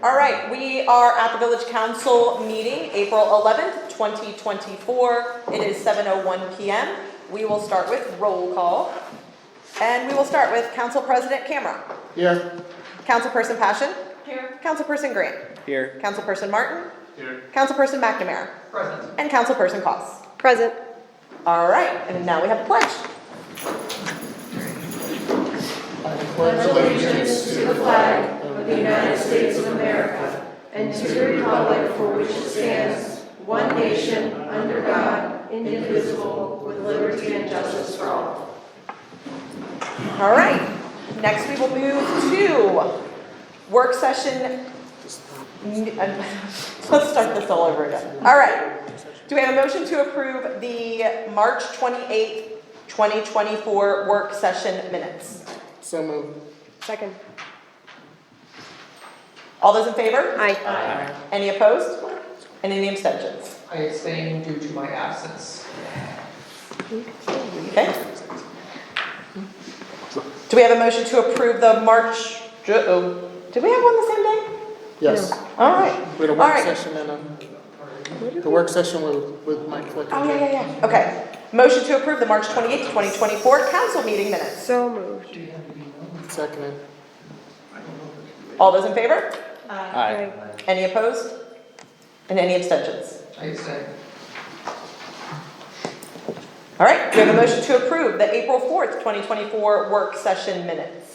All right, we are at the Village Council meeting, April 11th, 2024. It is 7:01 p.m. We will start with roll call. And we will start with Council President Camera. Here. Councilperson Passion. Here. Councilperson Grant. Here. Councilperson Martin. Here. Councilperson McNamara. Present. And Councilperson Koss. Present. All right, and now we have the pledge. Pledge allegiance to the flag of the United States of America and to the republic for which it stands, one nation, under God, indivisible, with liberty and justice for all. All right, next we will move to work session. Let's start this all over again. All right, do we have a motion to approve the March 28th, 2024 work session minutes? So moved. Second. All those in favor? Aye. Any opposed? And any abstentions? I abstain due to my absence. Okay. Do we have a motion to approve the March, did we have one the same day? Yes. All right. We had a All work right. session and the work session with Mike Flicker. Oh, yeah. Okay. Motion to approve the March 28th, 2024 council meeting minutes. So moved. Seconded. All those in favor? Aye. Any opposed? And any abstentions? I abstain. All right. Do we have a motion to approve the April 4th, 2024 work session minutes?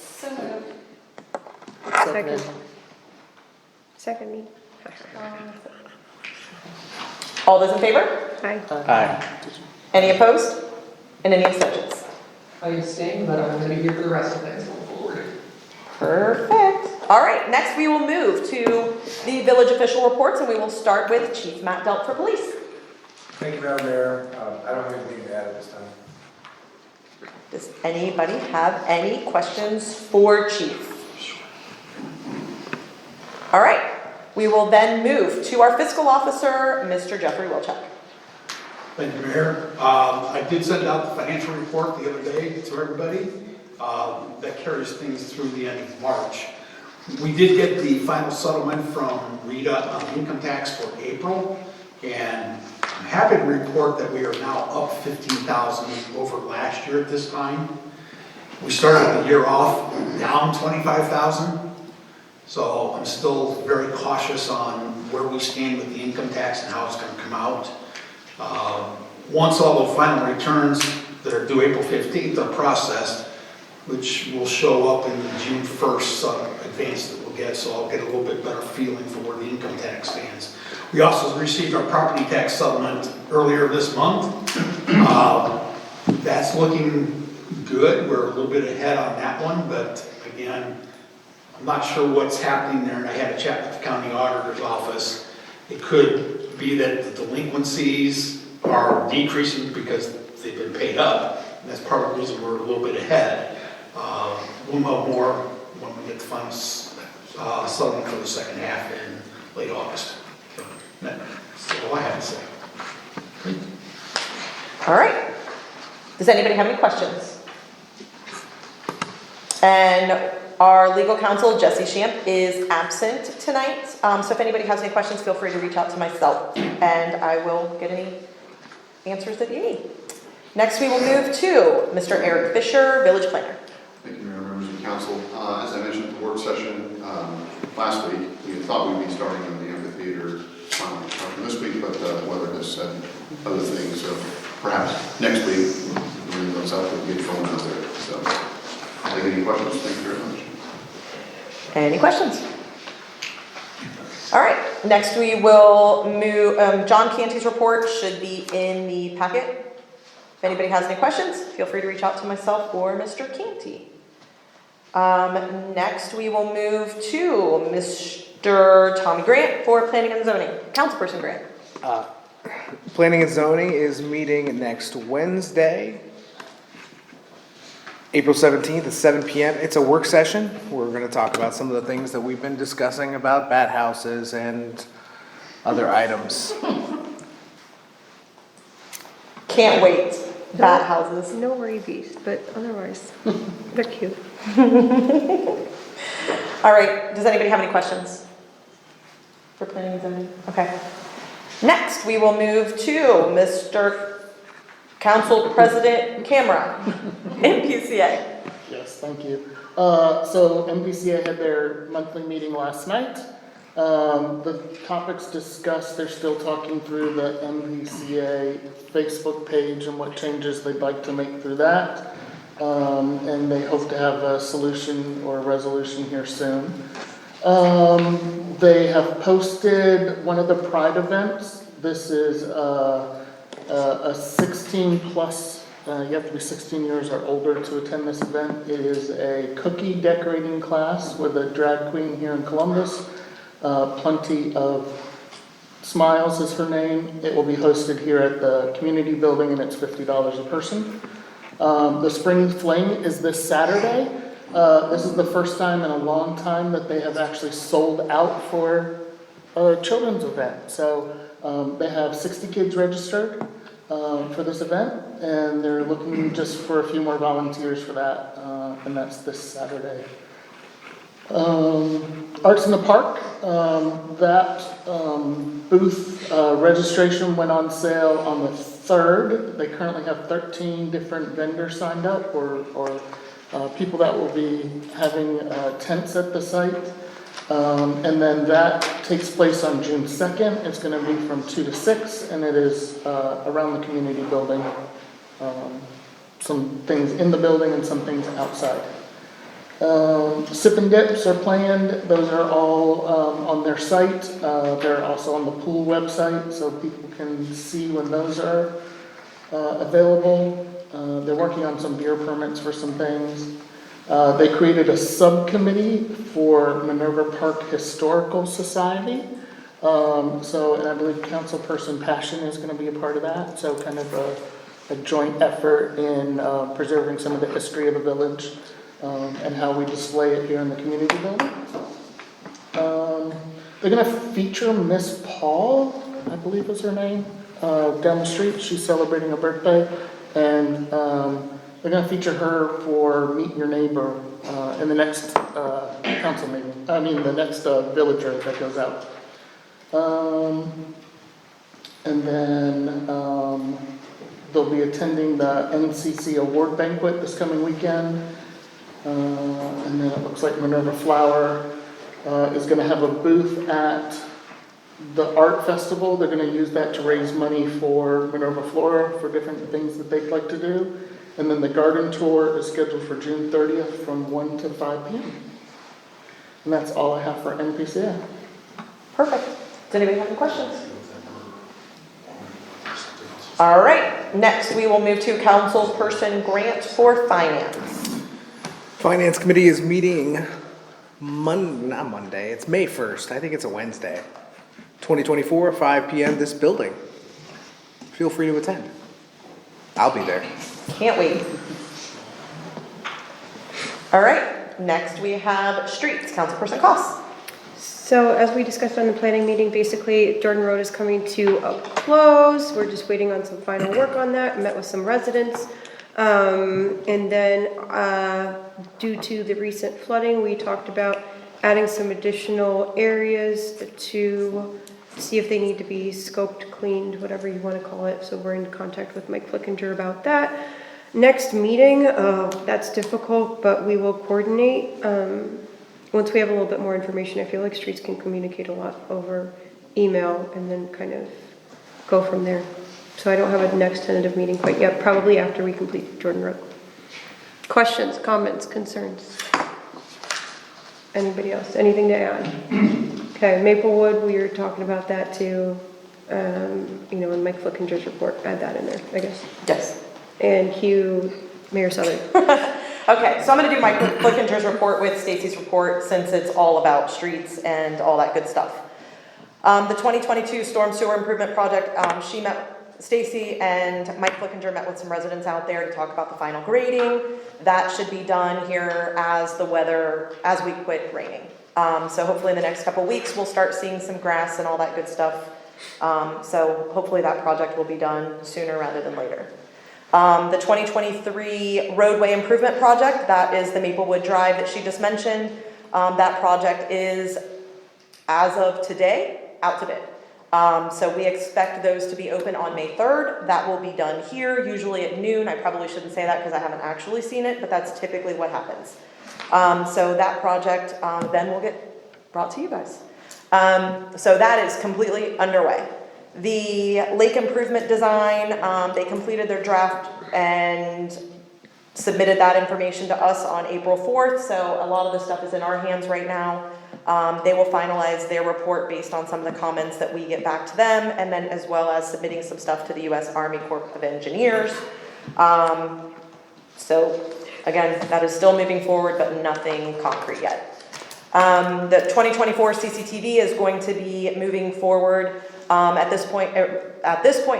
Seconded. Second me. All those in favor? Aye. Aye. Any opposed? And any abstentions? I abstain, but I'm going to be here for the rest of things going forward. Perfect. All right, next we will move to the village official reports, and we will start with Chief Matt Delt for police. Thank you, Madam Mayor. I don't have anything to add at this time. Does anybody have any questions for Chief? All right, we will then move to our fiscal officer, Mr. Jeffrey Wilczek. Thank you, Mayor. I did send out the financial report the other day to everybody. That carries things through the end of March. We did get the final settlement from Rita on income tax for April, and I'm happy to report that we are now up $15,000 over last year at this time. We started the year off down $25,000, so I'm still very cautious on where we stand with the income tax and how it's going to come out. Once all the final returns that are due April 15th are processed, which will show up in the June 1st advance that we'll get, so I'll get a little bit better feeling for where the income tax stands. We also received our property tax settlement earlier this month. That's looking good. We're a little bit ahead on that one, but again, I'm not sure what's happening there, and I had a chat with the county auditor's office. It could be that the delinquencies are decreasing because they've been paid up, and that's part of the reason we're a little bit ahead. We'll know more when we get the final settlement for the second half in late August. So that's all I have to say. All right. Does anybody have any questions? And our legal counsel, Jesse Shamp, is absent tonight. So if anybody has any questions, feel free to reach out to myself, and I will get any answers that you need. Next, we will move to Mr. Eric Fisher, village planner. Thank you, Mayor, members of the council. As I mentioned at the work session last week, we had thought we'd be starting in the amphitheater from this week, but the weather has said other things. So perhaps next week, when it goes up, we'll get going out there. So, if you have any questions, thank you very much. Any questions? All right, next we will move, John Canty's report should be in the packet. If anybody has any questions, feel free to reach out to myself or Mr. Canty. Next we will move to Mr. Tommy Grant for Planning and Zoning. Councilperson Grant. Planning and Zoning is meeting next Wednesday, April 17th at 7 p.m. It's a work session. We're going to talk about some of the things that we've been discussing about bat houses and other items. Can't wait. Bat houses. No rabies, but otherwise, they're cute. All right, does anybody have any questions? for planning and zoning? Okay. Next, we will move to Mr. Council President Camera, MPCA. Yes, thank you. So MPCA had their monthly meeting last night. The topics discussed, they're still talking through the MPCA Facebook page and what changes they'd like to make through that. And they hope to have a solution or a resolution here soon. They have posted one of the Pride events. This is a 16 plus, you have to be 16 years or older to attend this event. It is a cookie decorating class with a drag queen here in Columbus. Plenty of Smiles is her name. It will be hosted here at the community building and it's $50 a person. The Spring Fling is this Saturday. This is the first time in a long time that they have actually sold out for a children's event. So they have 60 kids registered for this event, and they're looking just for a few more volunteers for that, and that's this Saturday. Arts in the Park, that booth registration went on sale on the 3rd. They currently have 13 different vendors signed up, or people that will be having tents at the site. And then that takes place on June 2nd. It's going to be from 2 to 6, and it is around the community building. Some things in the building and some things outside. Sip and dips are planned. Those are all on their site. They're also on the pool website, so people can see when those are available. They're working on some beer permits for some things. They created a subcommittee for Minerva Park Historical Society. And I believe Councilperson Passion is going to be a part of that. So kind of a joint effort in preserving some of the history of the village and how we display it here in the community building. They're going to feature Miss Paul, I believe is her name, down the street. She's celebrating her birthday. And they're going to feature her for Meet Your Neighbor in the next council meeting. The next villager that goes out. And then they'll be attending the NCC Award Banquet this coming weekend. And then it looks like Minerva Flower is going to have a booth at the art festival. They're going to use that to raise money for Minerva Flora for different things that they'd like to do. And then the garden tour is scheduled for June 30th from 1 to 5 p.m. And that's all I have for MPCA. Perfect. Does anybody have any questions? All right, next we will move to Councilperson Grant for Finance. Finance Committee is meeting not Monday, it's May 1st. I think it's a Wednesday. 2024, 5 p.m. this building. Feel free to attend. I'll be there. Can't wait. All right, next we have Streets, Councilperson Koss. So as we discussed on the planning meeting, basically Jordan Road is coming to a close. We're just waiting on some final work on that. Met with some residents. And then due to the recent flooding, we talked about adding some additional areas to see if they need to be scoped, cleaned, whatever you want to call it. So we're in contact with Mike Flickinger about that. Next meeting, that's difficult, but we will coordinate. Once we have a little bit more information, I feel like Streets can communicate a lot over email and then kind of go from there. So I don't have a next tentative meeting quite yet, probably after we complete Jordan Road. Questions, comments, concerns? Anybody else? Anything to add? Okay, Maplewood, we were talking about that too. In Mike Flickinger's report, add that in there, I guess. Yes. And Hugh, Mayor Southern. Okay, so I'm going to do Mike Flickinger's report with Stacy's report since it's all about streets and all that good stuff. The 2022 Storm Sewer Improvement Project, Stacy and Mike Flickinger met with some residents out there to talk about the final grading. That should be done here as we quit raining. So hopefully in the next couple weeks, we'll start seeing some grass and all that good stuff. So hopefully that project will be done sooner rather than later. The 2023 roadway improvement project, that is the Maplewood Drive that she just mentioned. That project is, as of today, out to bid. So we expect those to be open on May 3rd. That will be done here, usually at noon. I probably shouldn't say that because I haven't actually seen it, but that's typically what happens. So that project then will get brought to you guys. So that is completely underway. The lake improvement design, they completed their draft and submitted that information to us on April 4th. So a lot of the stuff is in our hands right now. They will finalize their report based on some of the comments that we get back to them, and then as well as submitting some stuff to the U.S. Army Corps of Engineers. So again, that is still moving forward, but nothing concrete yet. The 2024 CCTV is going to be moving forward. At this point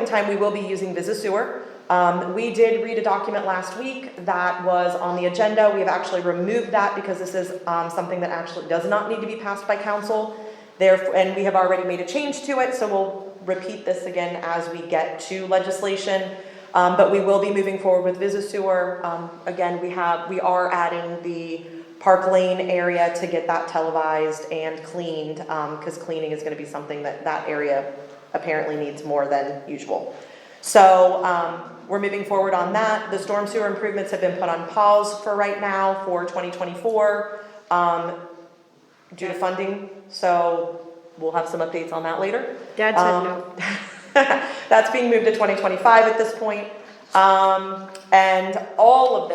in time, we will be using VisiSewer. We did read a document last week that was on the agenda. We have actually removed that because this is something that actually does not need to be passed by council. Therefore, and we have already made a change to it, so we'll repeat this again as we get to legislation. But we will be moving forward with VisiSewer. Again, we are adding the Park Lane area to get that televised and cleaned, because cleaning is going to be something that area apparently needs more than usual. So we're moving forward on that. The storm sewer improvements have been put on pause for right now for 2024 due to funding. So we'll have some updates on that later. Dad said no. That's being moved to 2025 at this point. And all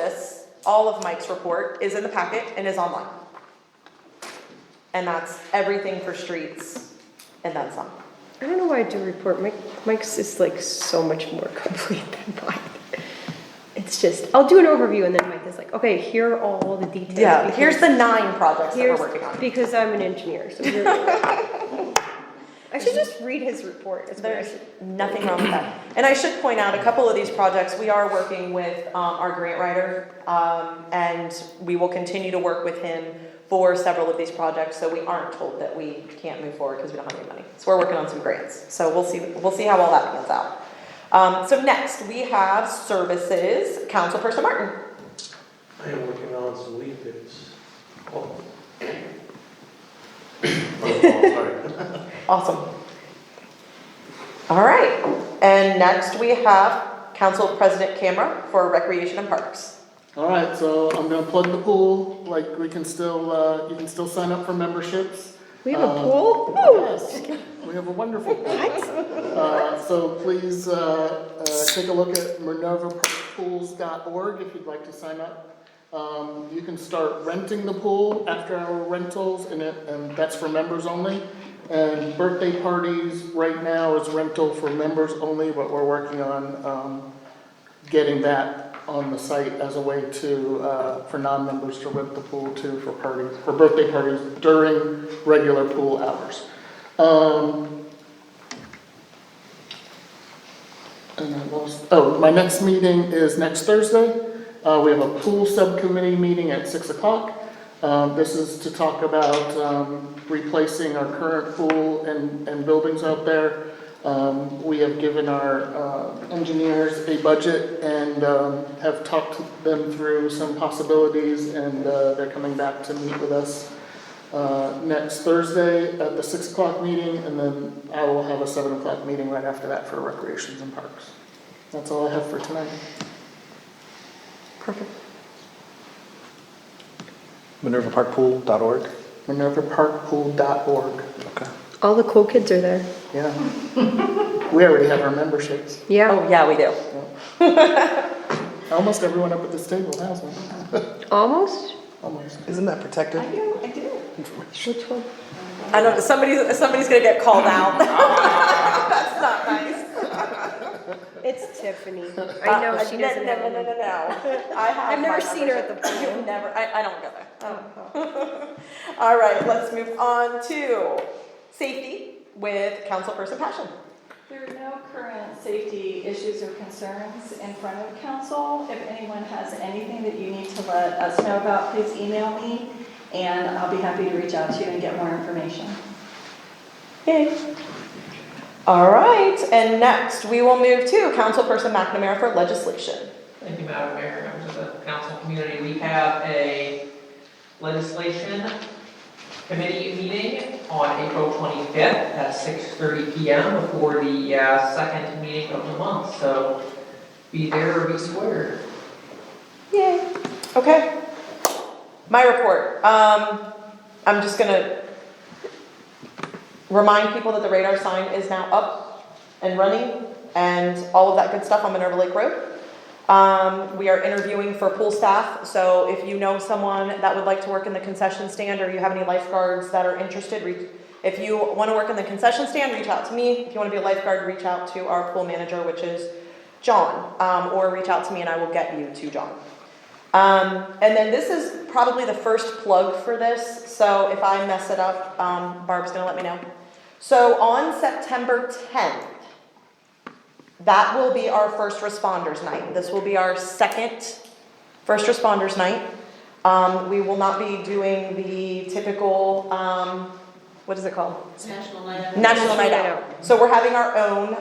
of Mike's report is in the packet and is online. And that's everything for streets and then some. I don't know why I do report. Mike's is like so much more complete than mine. It's just, I'll do an overview and then Mike is like, okay, here are all the details. Yeah, because here's the 9 projects that we're working on. Because I'm an engineer, so you're I should just read his report. Is what I There's should. nothing wrong with that. And I should point out, a couple of these projects, we are working with our grant writer, and we will continue to work with him for several of these projects, so we aren't told that we can't move forward because we don't have any money. So we're working on some grants. So we'll see how all that pans out. So next, we have services. Councilperson Martin. I am working on some leaf bids. Oh. Sorry. Awesome. All right, and next we have Council President Camera for Recreation and Parks. All right, so I'm gonna plug the pool, like we can still, you can still sign up for memberships. We have a pool? Yes, we have a wonderful pool. So please take a look at minervapools.org if you'd like to sign up. You can start renting the pool after our rentals, and that's for members only. And birthday parties right now is rental for members only, but we're working on getting that on the site as a way to for non-members to rent the pool too for parties, for birthday parties during regular pool hours. And I lost, my next meeting is next Thursday. We have a pool subcommittee meeting at 6 o'clock. This is to talk about replacing our current pool and buildings out there. We have given our engineers a budget and have talked them through some possibilities, and they're coming back to meet with us next Thursday at the 6 o'clock meeting, and then I will have a 7 o'clock meeting right after that for recreations and parks. That's all I have for tonight. Perfect. MinervaParkPool.org. MinervaParkPool.org. Okay. All the cool kids are there. Yeah. We already have our memberships. Yeah. Oh, yeah, we do. Almost everyone up at this table has one. Almost? Almost. Isn't that protected? I do. Which one? I know, somebody's gonna get called out. That's not nice. It's Tiffany. I know she doesn't have one. No. I've never seen her at the pool. You've never, I don't go there. All right, let's move on to safety with Councilperson Passion. There are no current safety issues or concerns in front of council. If anyone has anything that you need to let us know about, please email me, and I'll be happy to reach out to you and get more information. Yay. All right, and next we will move to Councilperson McNamara for legislation. Thank you, Madam Mayor, members of the council community. We have a legislation committee meeting on April 25th at 6:30 PM before the second meeting of the month. So be there or be square. Yay. Okay. My report. I'm just gonna remind people that the radar sign is now up and running and all of that good stuff on Minerva Lake Road. We are interviewing for pool staff, so if you know someone that would like to work in the concession stand or you have any lifeguards that are interested, if you want to work in the concession stand, reach out to me. If you want to be a lifeguard, reach out to our pool manager, which is John, or reach out to me and I will get you to John. And then this is probably the first plug for this, so if I mess it up, Barb's gonna let me know. So on September 10th, that will be our first responders night. This will be our second first responders night. We will not be doing the typical, what is it called? National Night Out. National Night Out. So we're having our own,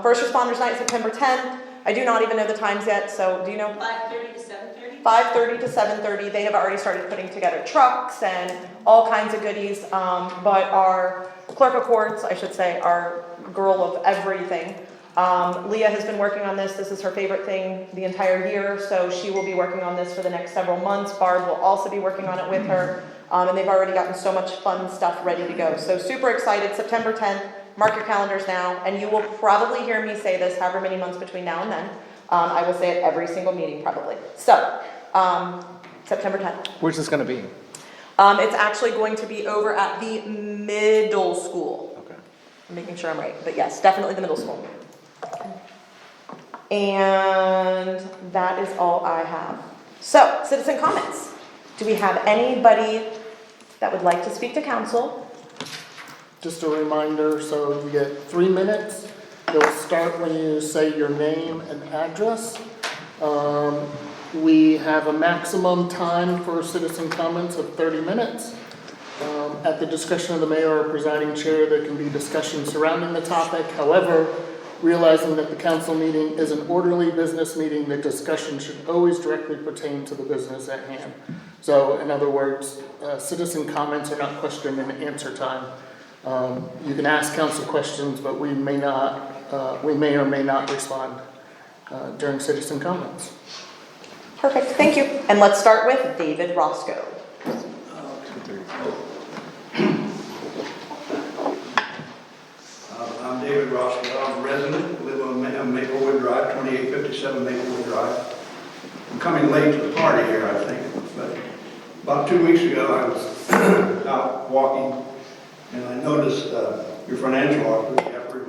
first responders night, September 10th. I do not even know the times yet, so do you know? 5:30 to 7:30? 5:30 to 7:30. They have already started putting together trucks and all kinds of goodies. But our clerk of courts, I should say, our girl of everything, Leah has been working on this. This is her favorite thing the entire year, so she will be working on this for the next several months. Barb will also be working on it with her, and they've already gotten so much fun stuff ready to go. So super excited, September 10th. Mark your calendars now, and you will probably hear me say this however many months between now and then. I will say it every single meeting probably. So, September 10th. Where's this gonna be? It's actually going to be over at the middle school. Okay. I'm making sure I'm right, but yes, definitely the middle school. And that is all I have. So, citizen comments. Do we have anybody that would like to speak to council? Just a reminder, so you get 3 minutes. You'll start when you say your name and address. We have a maximum time for citizen comments of 30 minutes. At the discretion of the mayor or presiding chair, there can be discussion surrounding the topic. However, realizing that the council meeting is an orderly business meeting, the discussion should always directly pertain to the business at hand. So, in other words, citizen comments are not question and answer time. You can ask council questions, but we may or may not respond during citizen comments. Perfect, thank you. And let's start with David Roscoe. I'm David Roscoe. I'm a resident, live on Maplewood Drive, 2857 Maplewood Drive. I'm coming late to the party here, I think, but about 2 weeks ago, I was out walking, and I noticed your financial officer, Jeffrey,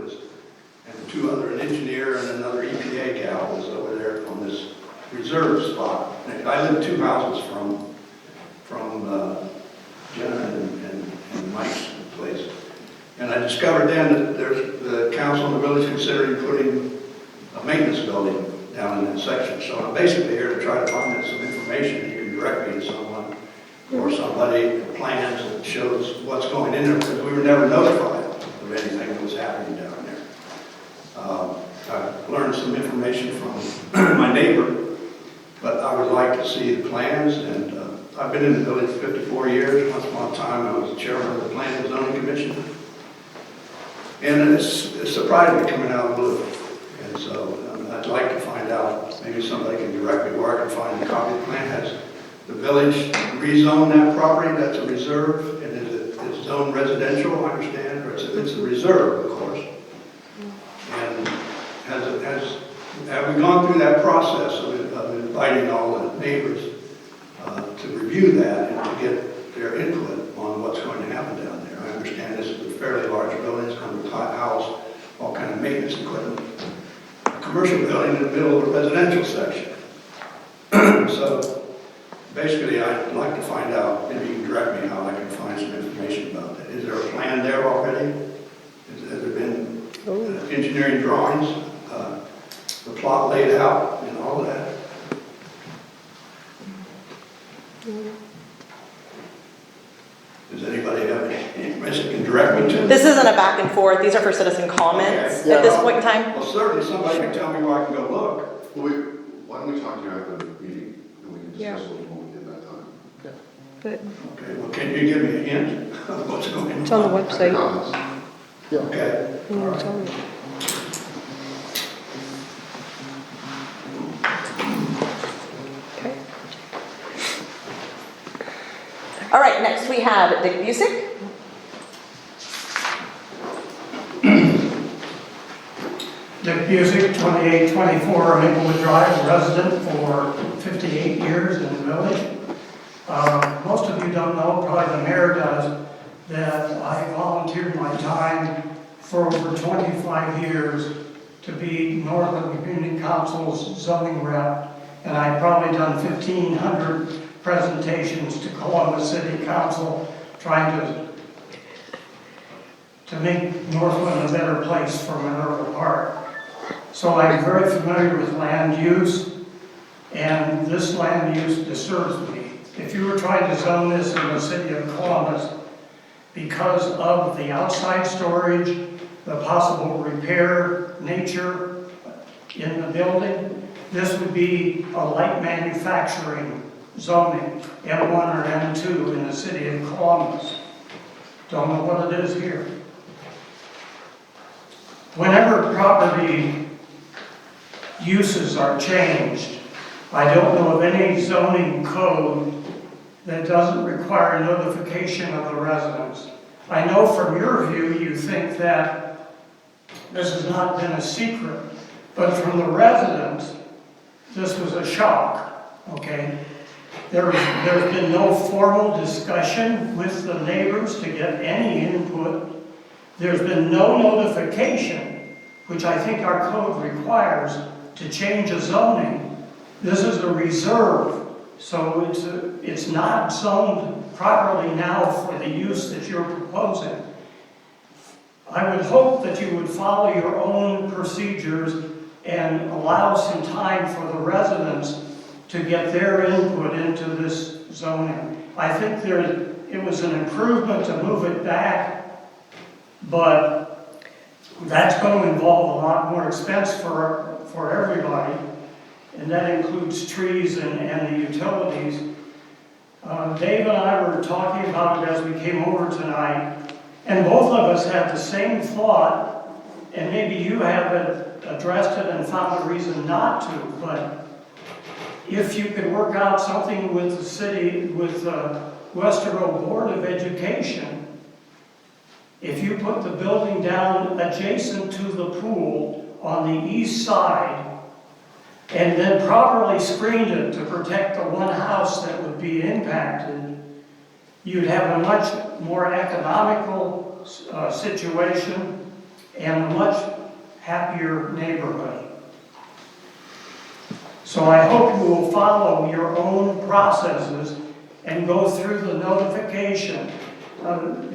and two other, an engineer and another EPA gal was over there on this reserve spot. And I live 2 houses from Jenna and Mike's place. And I discovered then that there's the council and the village considering putting a maintenance building down in that section. So I'm basically here to try to find out some information. You can direct me to someone or somebody, plans that shows what's going in there, because we were never notified of anything that was happening down there. I learned some information from my neighbor, but I would like to see the plans, and I've been in the village 54 years. Once upon a time, I was the chairman of the Planning and Zoning Commission. And it's surprised me coming out of the blue. And so I'd like to find out, maybe somebody can direct me where I can find a copy of the plan. Has the village rezoned that property? That's a reserve, and it's zoned residential, I understand, or it's a reserve, of course. And have we gone through that process of inviting all the neighbors to review that and to get their input on what's going to happen down there? I understand this is a fairly large building. It's going to house all kind of maintenance equipment. A commercial building in the middle of a residential section. So basically, I'd like to find out, maybe you can direct me how I can find some information about that. Is there a plan there already? Has there been engineering drawings, the plot laid out, and all of that? Does anybody have any information you can direct me to? This isn't a back and forth, these are for citizen comments Okay. at this point in time. Well, certainly somebody can tell me where I can go look. Well, why don't we talk to you after the meeting, and we can discuss what we did that time. Okay, well, can you give me a hint? what's going on. It's on the website. Comments? Yeah. Okay. Yeah, it's on there. Okay. All right, next we have Dick Busick. Dick Busick, 2824 Maplewood Drive, resident for 58 years in the village. Most of you don't know, probably the mayor does, that I volunteered my time for over 25 years to be Northland Community Council's zoning rep, and I've probably done 1,500 presentations to Columbus City Council trying to make Northland a better place for Minerva Park. So I'm very familiar with land use, and this land use disturbs me. If you were trying to zone this in the city of Columbus, because of the outside storage, the possible repair nature in the building, this would be a light manufacturing zoning, M1 or M2 in the city of Columbus. Don't know what it is here. Whenever property uses are changed, I don't know of any zoning code that doesn't require notification of the residents. I know from your view, you think that this has not been a secret, but from the residents, this was a shock, okay? There's been no formal discussion with the neighbors to get any input. There's been no notification, which I think our code requires, to change a zoning. This is a reserve, so it's not zoned properly now for the use that you're proposing. I would hope that you would follow your own procedures and allow some time for the residents to get their input into this zoning. I think it was an improvement to move it back, but that's going to involve a lot more expense for everybody, and that includes trees and the utilities. Dave and I were talking about it as we came over tonight, and both of us had the same thought, and maybe you haven't addressed it and found a reason not to, but if you could work out something with the city, with the Westerville Board of Education, if you put the building down adjacent to the pool on the east side, and then properly screened it to protect the one house that would be impacted, you'd have a much more economical situation and a much happier neighborhood. So I hope you will follow your own processes and go through the notification.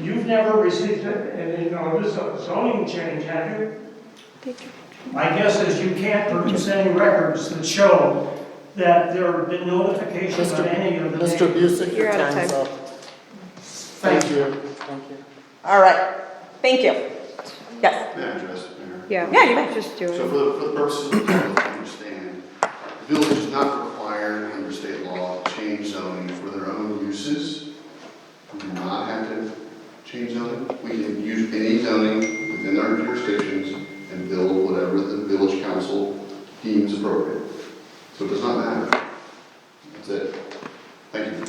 You've never received any notice of a zoning change, have you? My guess is you can't produce any records that show that there have been notifications on any of the Mr. Busick, your You're out of time's time. up. Thank you. Thank you. All right, thank you. Yes, May I address it, Mayor? Yeah. Yeah, you may. Just do So it. for the purposes of the public to understand, the village is not required under state law to change zoning for their own uses. We do not have to change zoning. We can use any zoning within our jurisdictions and build whatever the village council deems appropriate. So it does not matter. That's it. Thank you.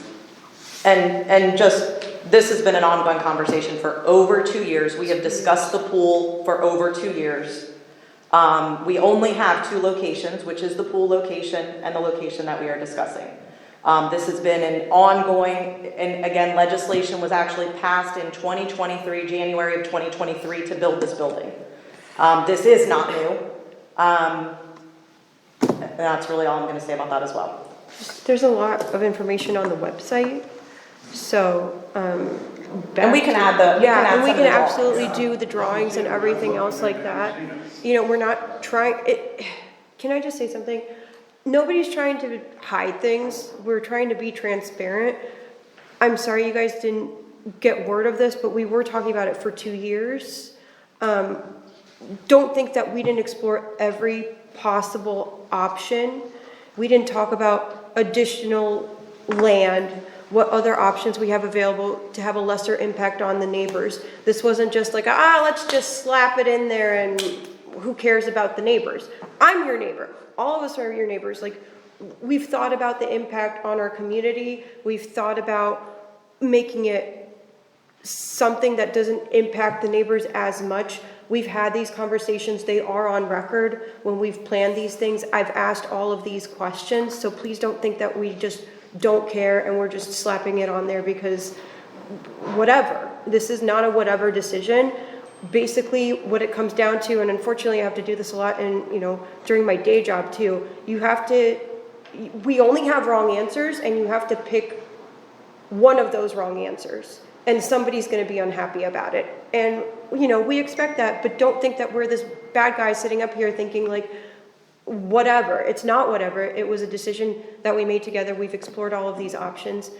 and just, this has been an ongoing conversation for over 2 years. We have discussed the pool for over 2 years. We only have 2 locations, which is the pool location and the location that we are discussing. This has been an ongoing, and again, legislation was actually passed in 2023, January of 2023, to build this building. This is not new. And that's really all I'm going to say about that as well. There's a lot of information on the website, so, And we can add the, yeah, and we some can of the absolutely do the drawings and everything else like that. You know, we're not trying, can I just say something? Nobody's trying to hide things. We're trying to be transparent. I'm sorry you guys didn't get word of this, but we were talking about it for 2 years. Don't think that we didn't explore every possible option. We didn't talk about additional land what other options we have available to have a lesser impact on the neighbors. This wasn't just like, let's just slap it in there and who cares about the neighbors? I'm your neighbor. All of us are your neighbors. Like, we've thought about the impact on our community. We've thought about making it something that doesn't impact the neighbors as much. We've had these conversations. They are on record when we've planned these things. I've asked all of these questions, so please don't think that we just don't care and we're just slapping it on there because whatever. This is not a whatever decision. Basically, what it comes down to, and unfortunately I have to do this a lot and, during my day job too, we only have wrong answers and you have to pick one of those wrong answers. And somebody's going to be unhappy about it. And, we expect that, but don't think that we're this bad guy sitting up here thinking like, whatever. It's not whatever. It was a decision that we made together. We've explored all of these options.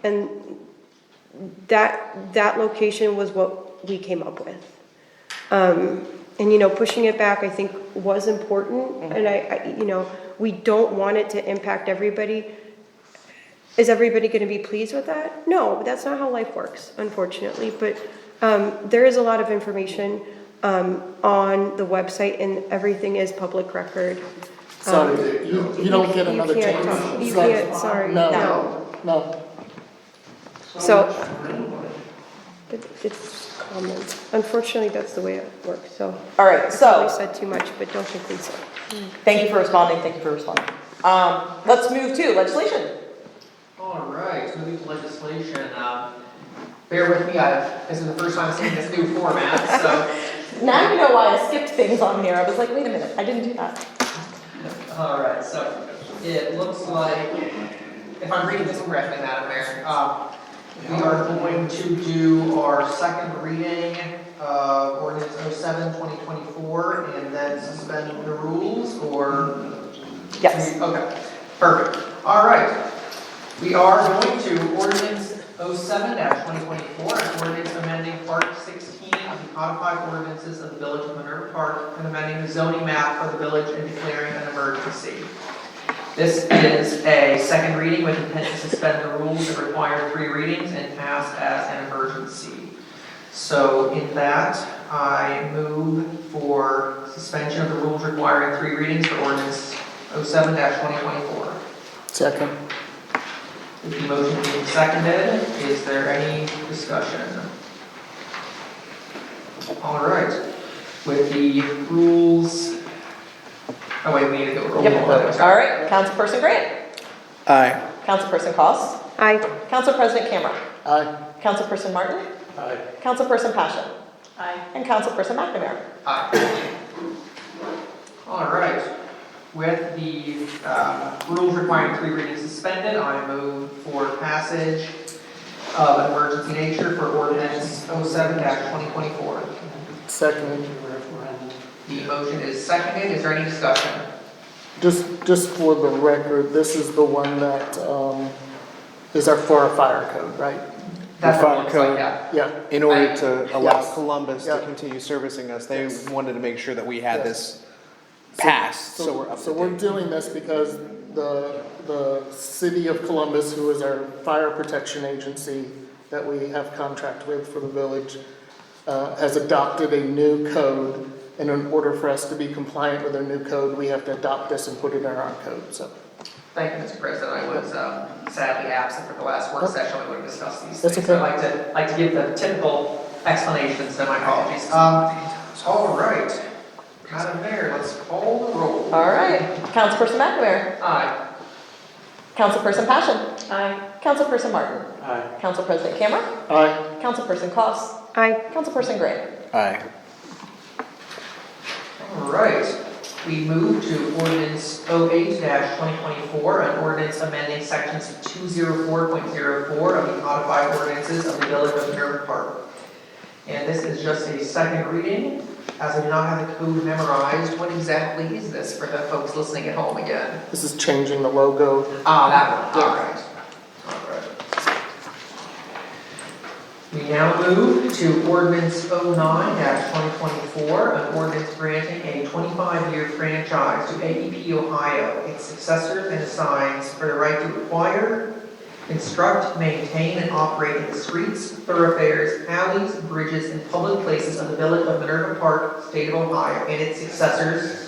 And that location was what we came up with. And, pushing it back, I think, was important. And I we don't want it to impact everybody. Is everybody going to be pleased with that? No, that's not how life works, unfortunately. But there is a lot of information on the website, and everything is public record. Sorry, you don't get another You can't chance. talk. You can't, sorry. No. So, it's common. Unfortunately, that's the way it works, so. All right, I so, probably said too much, but don't think so. thank you for responding. Let's move to legislation. All right, moving to legislation. Bear with me, this is the first time seeing this new format, so. Now you know why I skipped things on here. I was like, wait a minute, I didn't do that. All right, so it looks like, if I'm reading this correctly, Madam Mayor, we are going to do our second reading of ordinance 07-2024 and then suspend the rules, or? Yes. Okay, perfect. All right. We are going to ordinance 07-2024, an ordinance amending Part 16 of the codified ordinances of the Village of Minerva Park and amending the zoning map for the village and declaring an emergency. This is a second reading with intent to suspend the rules that require 3 readings and pass as an emergency. So in that, I move for suspension of the rules requiring 3 readings for ordinance 07-2024. Second. With the motion being seconded, is there any discussion? All right, with the rules, oh wait, we need to go roll call. All right, Councilperson Grant. Aye. Councilperson Cost. Aye. Council President Camera. Aye. Councilperson Martin. Aye. Councilperson Passion. Aye. And Councilperson McNamara. Aye. All right, with the rules requiring 3 readings suspended, I move for passage of an emergency nature for ordinance 07-2024. Second. The motion is seconded, is there any discussion? Just for the record, this is the one that is for our fire code, right? That's what it fire looks code. like, yeah. Yeah. In order to allow Yes. Columbus to Yeah. continue servicing us, they Yes. wanted to make sure that we had Yes. this passed, so we're up to So we're date. doing this because the city of Columbus, who is our fire protection agency that we have contract with for the village, has adopted a new code. And in order for us to be compliant with their new code, we have to adopt this and put it in our code, so. Thank you, Mr. President. I was sadly absent for the last work session. We would have discussed these That's things. okay. I'd like to give the typical explanations, so my apologies. All right, Madam Mayor, let's call the roll. All right, Councilperson McNamara. Aye. Councilperson Passion. Aye. Councilperson Martin. Aye. Council President Camera. Aye. Councilperson Cost. Aye. Councilperson Grant. Aye. All right, we move to ordinance 08-2024, an ordinance amending sections 204.04 of the codified ordinances of the Village of Minerva Park. And this is just a second reading. As I do not have the code memorized, what exactly is this for the folks listening at home again? This is changing the logo. That one, all right. All right. We now move to ordinance 09-2024, an ordinance granting a 25-year franchise to AEP Ohio, its successors and assigns for the right to acquire, construct, maintain, and operate the streets, thoroughfares, alleys, bridges, and public places of the Village of Minerva Park, State of Ohio, and its successors,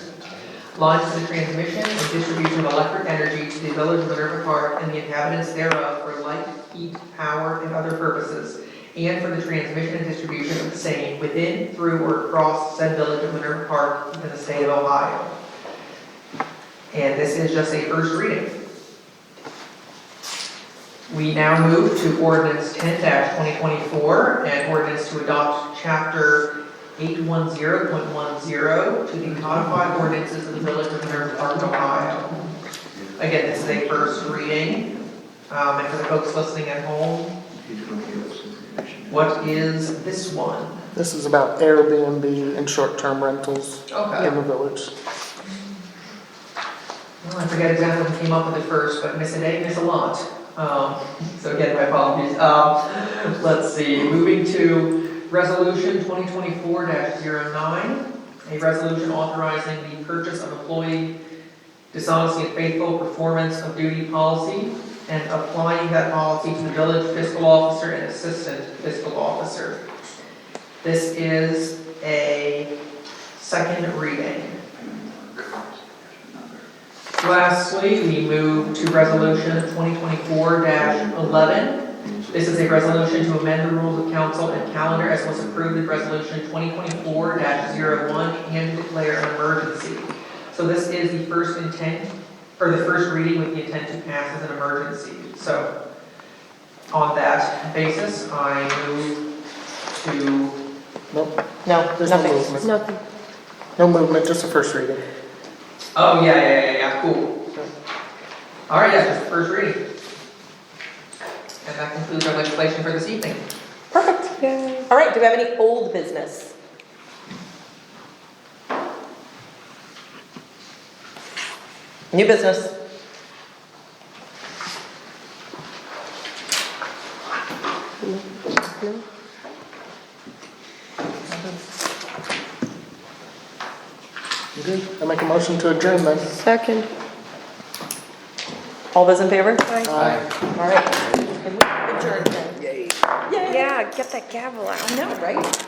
lines to the transmission and distribution of electric energy to the Village of Minerva Park and the inhabitants thereof for light, heat, power, and other purposes, and for the transmission and distribution of the same within, through, or across said Village of Minerva Park in the State of Ohio. And this is just a first reading. We now move to ordinance 10-2024, an ordinance to adopt chapter 810.10 to the codified ordinances of the Village of Minerva Park, Ohio. Again, this is a first reading, and for the folks listening at home, what is this one? This is about Airbnb and short-term rentals Okay. in the village. Well, I forget exactly who came up with it first, but miss a day, miss a lot. So again, my apologies. Let's see, moving to Resolution 2024-09, a resolution authorizing the purchase of employee dishonesty and faithful performance of duty policy and applying that policy to the village fiscal officer and assistant fiscal officer. This is a second reading. Lastly, we move to Resolution 2024-11. This is a resolution to amend the rules of council and calendar as was approved in Resolution 2024-01 and declare an emergency. So this is the first intent, or the first reading with the intent to pass as an emergency. So on that basis, I move to, Nope, No, there's no nothing. movement. Nothing. No movement, just a first reading. oh, yeah, cool. All right, yeah, just the first reading. And that concludes our legislation for this evening. Perfect. All right, do we have any old business? New business? You good? I make a motion to adjourn then. Second. All those in favor? Aye. All right. And we adjourn then. Yay. Yay. Yeah, get that gavel out. I know, right?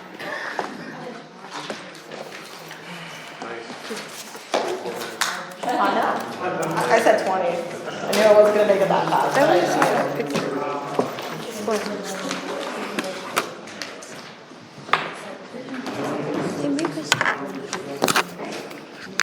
I know. I said 20. I knew I wasn't gonna make it that fast. That was, yeah, picture.